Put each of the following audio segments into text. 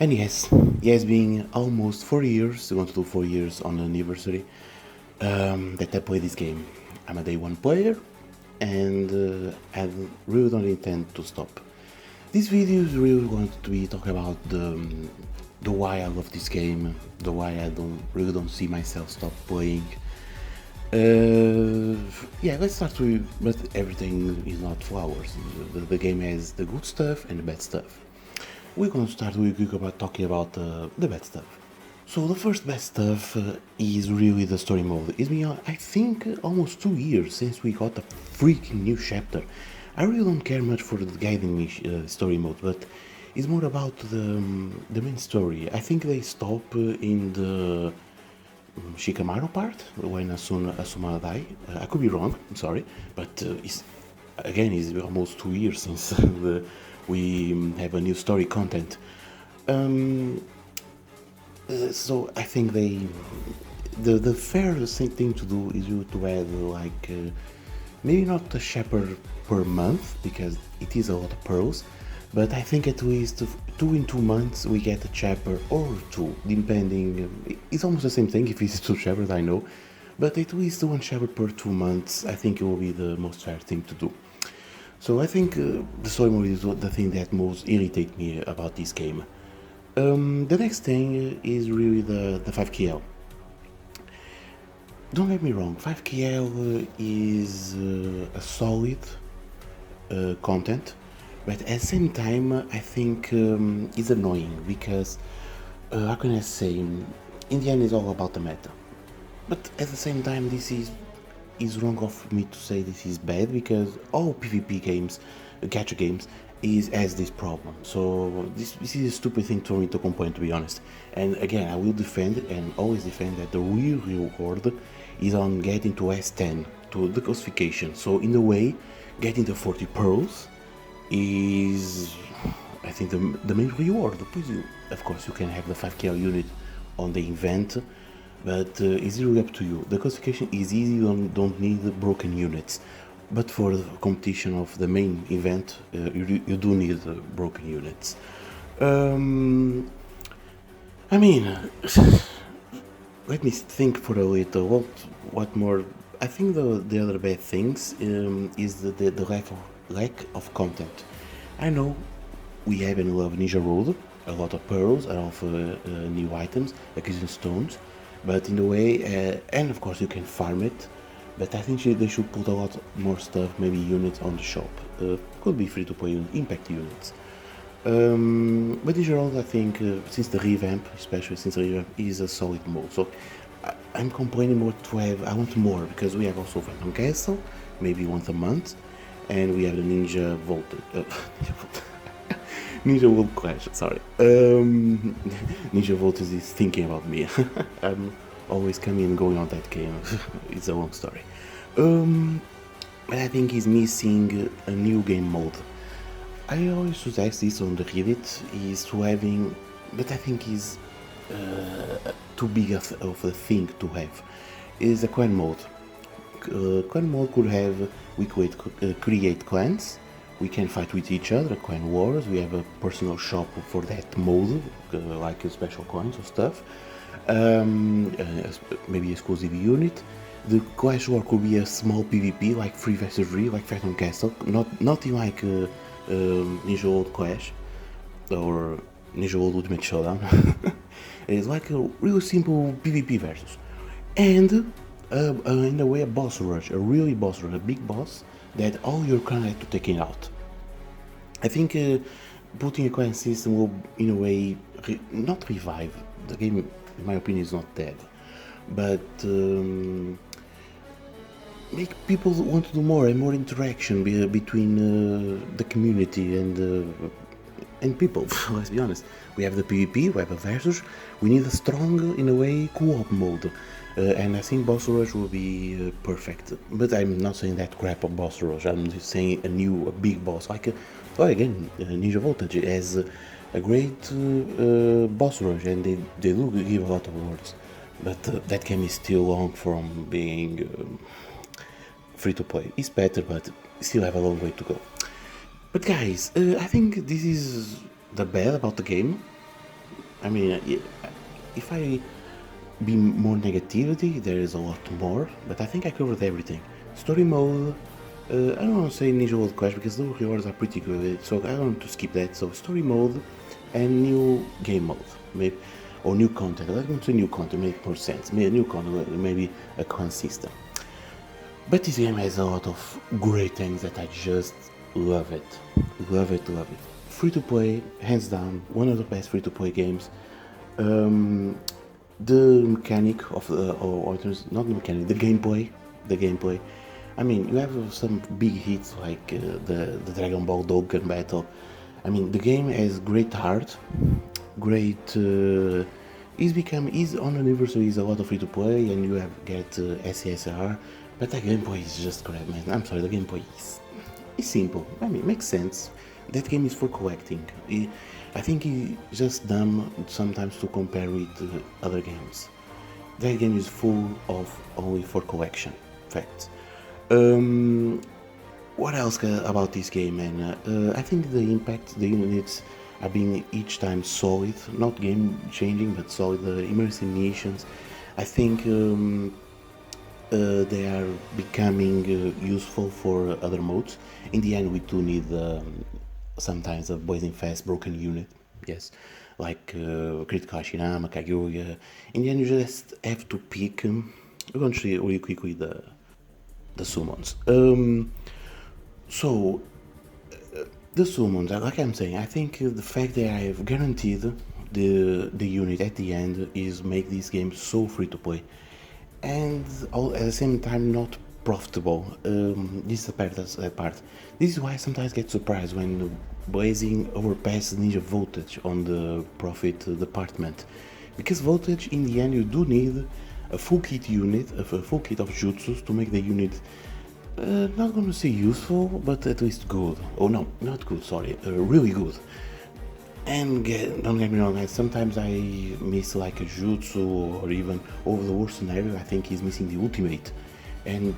And yes, it has been almost 4 years, going to do 4 years on the anniversary, that I play this game. I'm a day one player, and I really don't intend to stop. This video is really going to be talking about the why I love this game, the why I don't see myself stop playing. Yeah, let's start with, but everything is not flowers. The game has the good stuff and the bad stuff. We're going to start with quick about talking about the bad stuff. So the first bad stuff is really the story mode. It's been, I think, almost 2 years since we got a freaking new chapter. I really don't care much for the guiding me story mode, but it's more about the main story. I think they stop in the Shikamaru part when Asuma die. I could be wrong. I'm sorry, but it's almost 2 years since we have a new story content. Um, so I think the fairest thing to do is you to add like maybe not a chapter per month because it is a lot of pearls, but I think at least 2 in 2 months we get a chapter or two, depending. It's almost the same thing if it's two chapters, I know, but at least one chapter per 2 months. I think it will be the most fair thing to do. So I think the story mode is the thing that most irritates me about this game. The next thing is really the 5KL. Don't get me wrong, 5KL is a solid content, but at the same time, I think it's annoying because, how can I say, in the end, it's all about the meta. But at the same time, this is wrong of me to say this is bad because all PvP games, gacha games, has this problem. So this is a stupid thing for me to complain, to be honest. And again, I will defend and always defend that the real reward is on getting to S10 to the classification. So in a way, getting the 40 pearls is, I think, the main reward. Please, of course, you can have the 5KL unit on the event, but it's really up to you. The classification is easy, you don't need broken units. But for the competition of the main event, you do need broken units. I mean, let me think for a little. What more? I think the other bad things is the lack of content. I know we have and love Ninja Road, a lot of pearls, a lot of new items, acquisition stones, but in a way, and of course you can farm it. But I think they should put a lot more stuff, maybe units on the shop. Could be free to play impact units. But in general, I think since the revamp, especially since the revamp, is a solid mode. So I'm complaining more to have. I want more because we have also Phantom Castle, maybe once a month, and we have the Ninja Voltage. Ninja World Clash. Sorry, Ninja Voltage is thinking about me. I'm always coming and going on that game. It's a long story. But I think he's missing a new game mode. I always suggest this on the Reddit is to having, but I think is too big of a thing to have. Is a clan mode. Clan mode could have we could create clans. We can fight with each other, clan wars. We have a personal shop for that mode, like special coins or stuff. Maybe exclusive unit. The Clash War could be a small PvP like 3 vs 3, like Phantom Castle, nothing like Ninja World Clash or Ninja World Ultimate Showdown. It's like a really simple PvP versus, and in a way a boss rush, a really boss rush, a big boss that all your clan have to take it out. I think putting a clan system will, in a way, not revive the game. In my opinion, is not dead, but make people want to do more and more interaction between the community and people. Let's be honest. We have the PvP, we have a versus. We need a strong, in a way, co-op mode, and I think Boss Rush will be perfect. But I'm not saying that crap of Boss Rush. I'm just saying a big boss like. Again, Ninja Voltage has a great boss rush, and they do give a lot of awards, but that game is still long from being free to play. It's better, but still have a long way to go. But guys, I think this is the bad about the game. I mean, if I be more negativity, there is a lot more, but I think I covered everything. Story mode, I don't want to say Ninja World Clash because the rewards are pretty good, so I don't want to skip that. So story mode and new game mode, maybe, or new content. Let's go to new content, make more sense. Maybe new content, maybe a clan system. But this game has a lot of great things that I just love it. Love it, love it. Free to play, hands down, one of the best free to play games. The mechanic of or not the mechanic, the gameplay. I mean, you have some big hits like the Dragon Ball Dokkan battle. I mean, the game has great heart, great. Is on anniversary is a lot of free to play, and you have get SCSR, but the gameplay is just crap, man. I'm sorry, the gameplay is simple. I mean, it makes sense. That game is for collecting. I think it's just dumb sometimes to compare with other games. That game is full of only for collection facts. What else about this game, man? I think the impact, the units are being each time solid, not game changing, but solid. Immersive missions, I think they are becoming useful for other modes. In the end, we do need sometimes a blazing fast broken unit, yes, like critical Shinama, Kaguya. In the end, you just have to pick. We're going to show you really quickly the summons. So the summons, like I'm saying, I think the fact that I have guaranteed the unit at the end is make this game so free to play, and all, at the same time not profitable. This is the part. This is why I sometimes get surprised when Blazing overpasses Ninja Voltage on the profit department, because Voltage in the end you do need a full kit unit, a full kit of jutsus to make the unit not gonna say useful, but at least good. Oh no, not good, sorry, really good. And don't get me wrong, sometimes I miss like a jutsu, or even over the worst scenario, I think he's missing the ultimate. And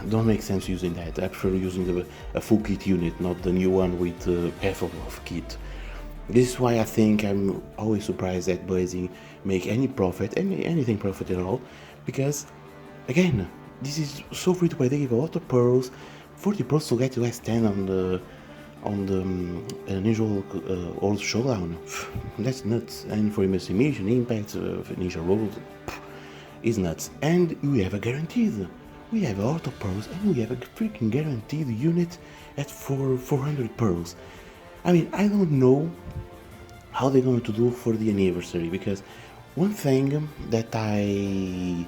don't make sense using that. I prefer using a full kit unit, not the new one with half of kit. This is why I think I'm always surprised that Blazing make any profit, anything profit at all, because again, this is so free to play. They give a lot of pearls, 40 pearls to get you S10 on the Ninja Old Showdown. That's nuts. And for immersive mission, impact, Ninja Roll is nuts. And we have a guaranteed. We have a lot of pearls, and we have a freaking guaranteed unit at 400 pearls. I mean, I don't know how they're going to do for the anniversary, because one thing that I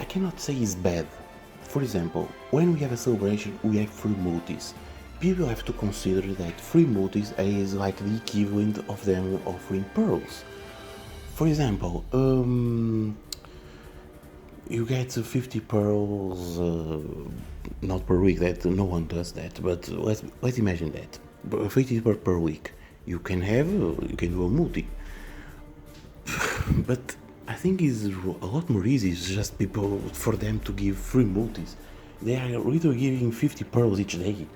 cannot say is bad. For example, when we have a celebration, we have free multis. People have to consider that free multis is like the equivalent of them offering pearls. For example, you get 50 pearls, not per week, that no one does that, but let's imagine that. 50 per week. You can do a multi. But I think it's a lot more easy. It's just people for them to give free multis. They are literally giving 50 pearls each day.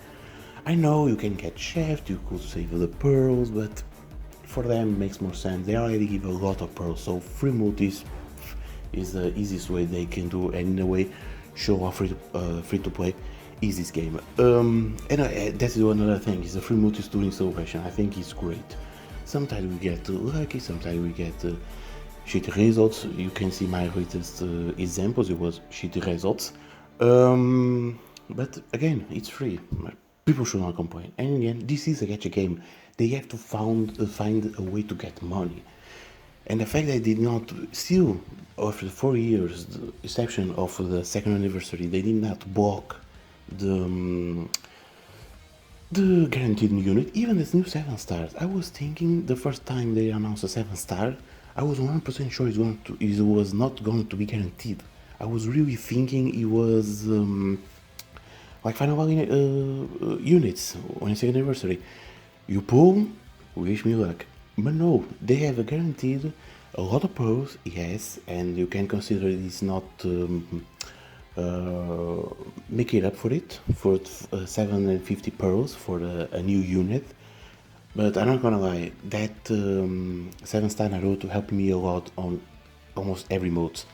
I know you can get chef, you could save the pearls, but for them it makes more sense. They already give a lot of pearls, so free multis is the easiest way they can do, and in a way show off free to play is this game. And that's another thing, is the free multis during celebration. I think it's great. Sometimes we get lucky, sometimes we get shitty results. You can see my latest examples, it was shitty results. But again, it's free. People should not complain. And in the end, this is a gacha game. They have to find a way to get money. And the fact that they did not, still, after 4 years, the exception of the second anniversary, they did not block the guaranteed new unit, even this new 7 stars. I was thinking the first time they announced a 7 star, I was 100% sure it was not going to be guaranteed. I was really thinking it was like Final Valley units on the second anniversary. You pull, wish me luck. But no, they have a guaranteed a lot of pearls, yes, and you can consider it's not make it up for it, for 750 pearls for a new unit. But I'm not gonna lie, that 7-star Naruto helped me a lot on almost every mode.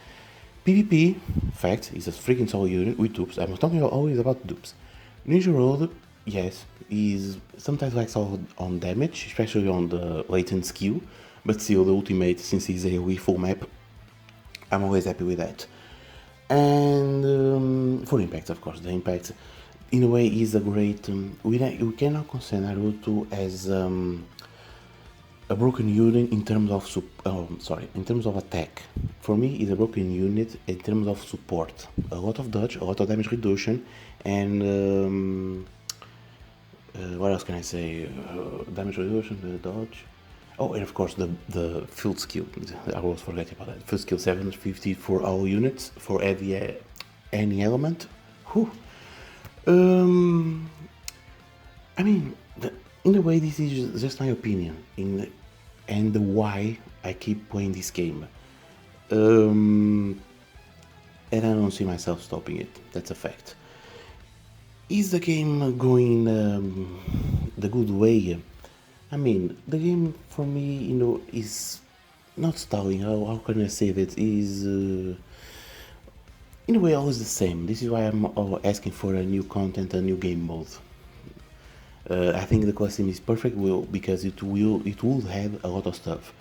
PvP, fact, is a freaking solid unit with dupes. I'm talking always about dupes. Ninja Road, yes, is sometimes like solid on damage, especially on the latent skill, but still the ultimate, since he's a AoE full map, I'm always happy with that. And for impact, of course, the impact in a way is a great. We cannot consider Naruto as a broken unit in terms of in terms of attack. For me, it's a broken unit in terms of support. A lot of dodge, a lot of damage reduction, and what else can I say? Damage reduction, the dodge. Oh, and of course the field skill. I was forgetting about that. Field skill 750 for all units for any element. Whew. I mean, in a way, this is just my opinion and why I keep playing this game. And I don't see myself stopping it. That's a fact. Is the game going the good way? I mean, the game for me, is not stalling. How can I say that? Is in a way always the same. This is why I'm asking for a new content, a new game mode. I think the Colosseum is perfect because it will have a lot of stuff.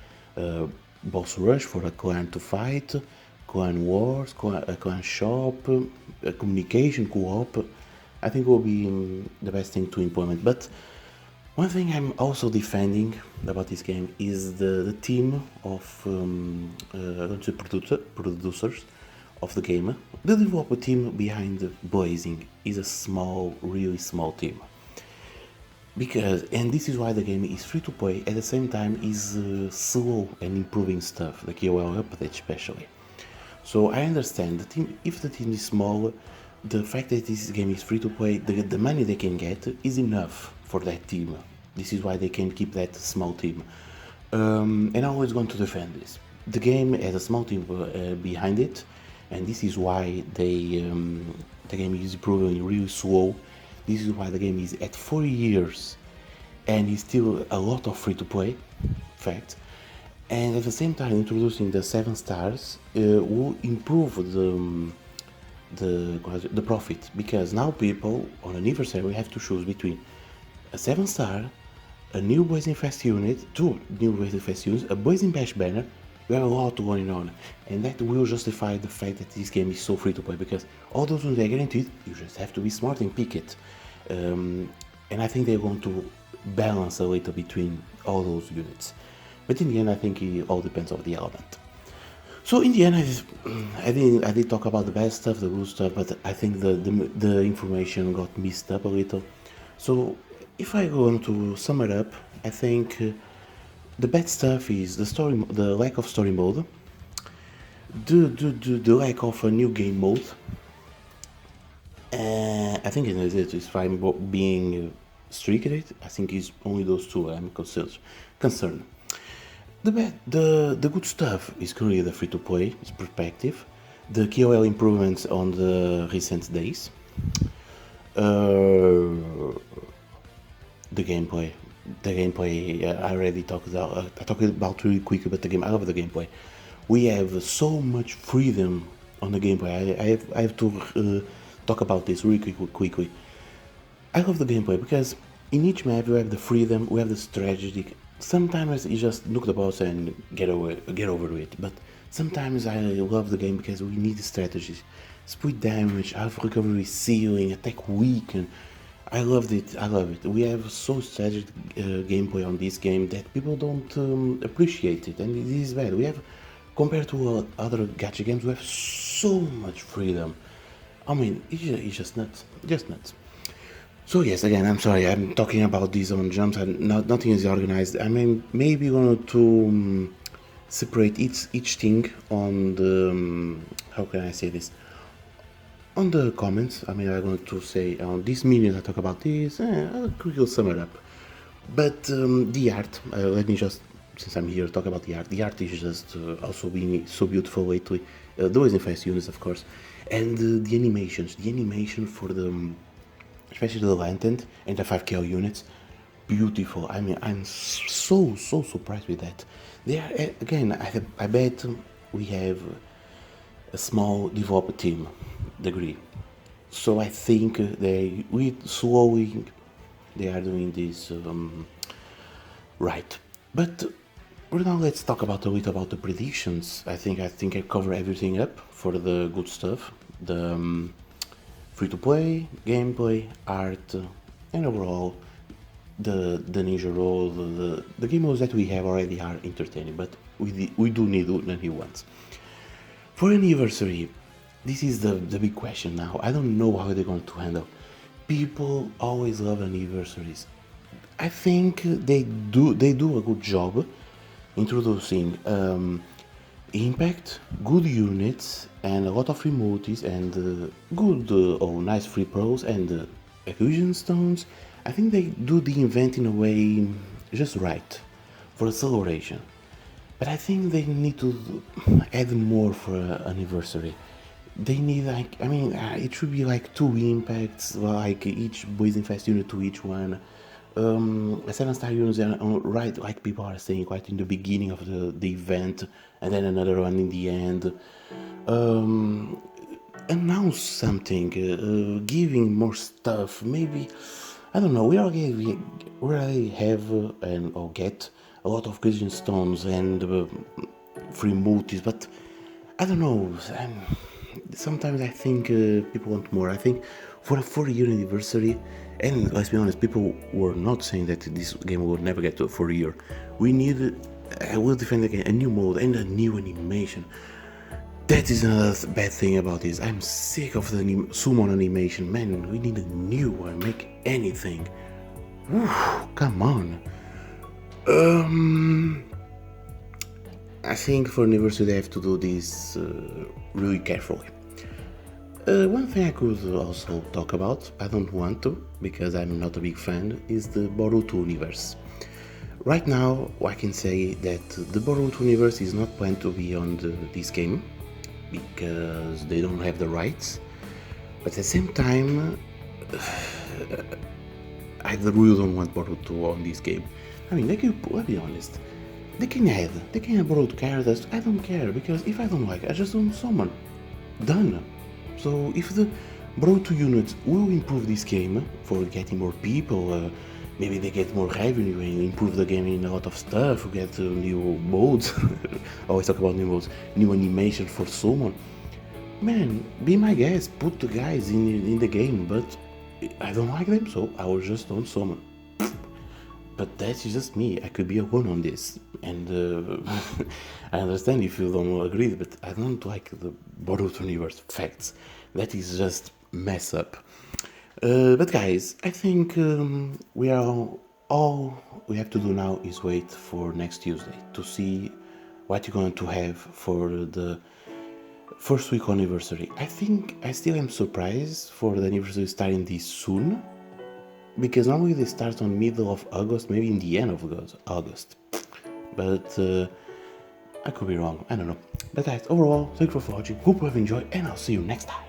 Boss rush for a clan to fight, clan wars, clan shop, communication co-op. I think will be the best thing to implement. But one thing I'm also defending about this game is the team of producers of the game. The developer team behind Blazing is a small, really small team. And this is why the game is free to play, at the same time is slow and improving stuff, the KOL update especially. So I understand if the team is small, the fact that this game is free to play, the money they can get is enough for that team. This is why they can keep that small team. And I'm always going to defend this. The game has a small team behind it, and this is why the game is improving really slow. This is why the game is at 4 years and is still a lot of free to play, fact. And at the same time, introducing the 7 stars will improve the profit, because now people on anniversary have to choose between a 7 star, a new Blazing Fest unit, 2 new Blazing Fest units, a Blazing Bash banner. You have a lot going on, and that will justify the fact that this game is so free to play, because all those ones are guaranteed. You just have to be smart and pick it. And I think they're going to balance a little between all those units. But in the end, I think it all depends on the element. So in the end, I did talk about the bad stuff, the good stuff, but I think the information got mixed up a little. So if I go on to sum it up, I think the bad stuff is the lack of story mode, the lack of a new game mode. I think if I'm being strict, I think it's only those two I'm concerned. The good stuff is clearly the free to play, its perspective, the KOL improvements on the recent days, the gameplay. I already talked about. I talked about really quickly, but I love the gameplay. We have so much freedom on the gameplay. I have to talk about this really quickly. I love the gameplay because in each map we have the freedom, we have the strategy. Sometimes you just nuke the boss and get over it, but sometimes I love the game because we need strategies. Split damage, half recovery ceiling, attack weaken. I love it. We have so strategic gameplay on this game that people don't appreciate it, and it is bad. We have, compared to other gacha games, we have so much freedom. I mean, it's just nuts. So yes, again, I'm sorry, I'm talking about these on jumps, and nothing is organized. I mean, maybe going to separate each thing on the, how can I say this? On the comments. I mean, I'm going to say on these minutes I talk about this, I'll quickly sum it up. But the art, let me just, since I'm here, talk about the art. The art is just also being so beautiful lately. The Blazing Fast units, of course, and the animations. The animation for the, especially the Lantern and the 5KL units, beautiful. I mean, I'm so surprised with that. They are again. I bet we have a small developer team degree. So I think they we slowly they are doing this right. But now let's talk about a little about the predictions. I think I cover everything up for the good stuff. The free to play, gameplay, art, and overall the ninja role, the game modes that we have already are entertaining, but we do need new ones. For anniversary, this is the big question now. I don't know how they're going to handle. People always love anniversaries. I think they do a good job introducing impact, good units, and a lot of remotes and good or nice free pros and acquisition stones. I think they do the event in a way just right for acceleration. But I think they need to add more for anniversary. They need like it should be like two impacts, like each Blazing Fast unit to each one. A 7-star unit right like people are saying quite in the beginning of the event, and then another one in the end. Announce something, giving more stuff. Maybe I don't know. We already have and or get a lot of Christian stones and free multis, but I don't know. Sometimes I think people want more. I think for a 4-year anniversary, and let's be honest, people were not saying that this game will never get to a 4-year. We need, I will defend again, a new mode and a new animation. That is another bad thing about this. I'm sick of the summon animation. Man, we need a new one. Make anything. Whew, come on. I think for anniversary they have to do this really carefully. One thing I could also talk about, I don't want to, because I'm not a big fan, is the Boruto universe. Right now, I can say that the Boruto universe is not planned to be on this game, because they don't have the rights. But at the same time, I really don't want Boruto on this game. I mean, let's be honest, they can add Boruto characters, I don't care, because if I don't like it, I just don't summon. Done. So if the Boruto units will improve this game for getting more people, maybe they get more revenue and improve the game in a lot of stuff, get new modes, always talk about new modes, new animation for summon. Man, be my guest, put the guys in the game, but I don't like them, so I will just don't summon. But that's just me, I could be alone on this, and I understand if you don't agree, but I don't like the Boruto universe facts. That is just mess up. But guys, I think we are all we have to do now is wait for next Tuesday to see what you're going to have for the first week anniversary. I think I still am surprised for the anniversary starting this soon, because normally they start on middle of August, maybe in the end of August. But I could be wrong, I don't know. But guys, overall, thank you for watching, hope you have enjoyed, and I'll see you next time.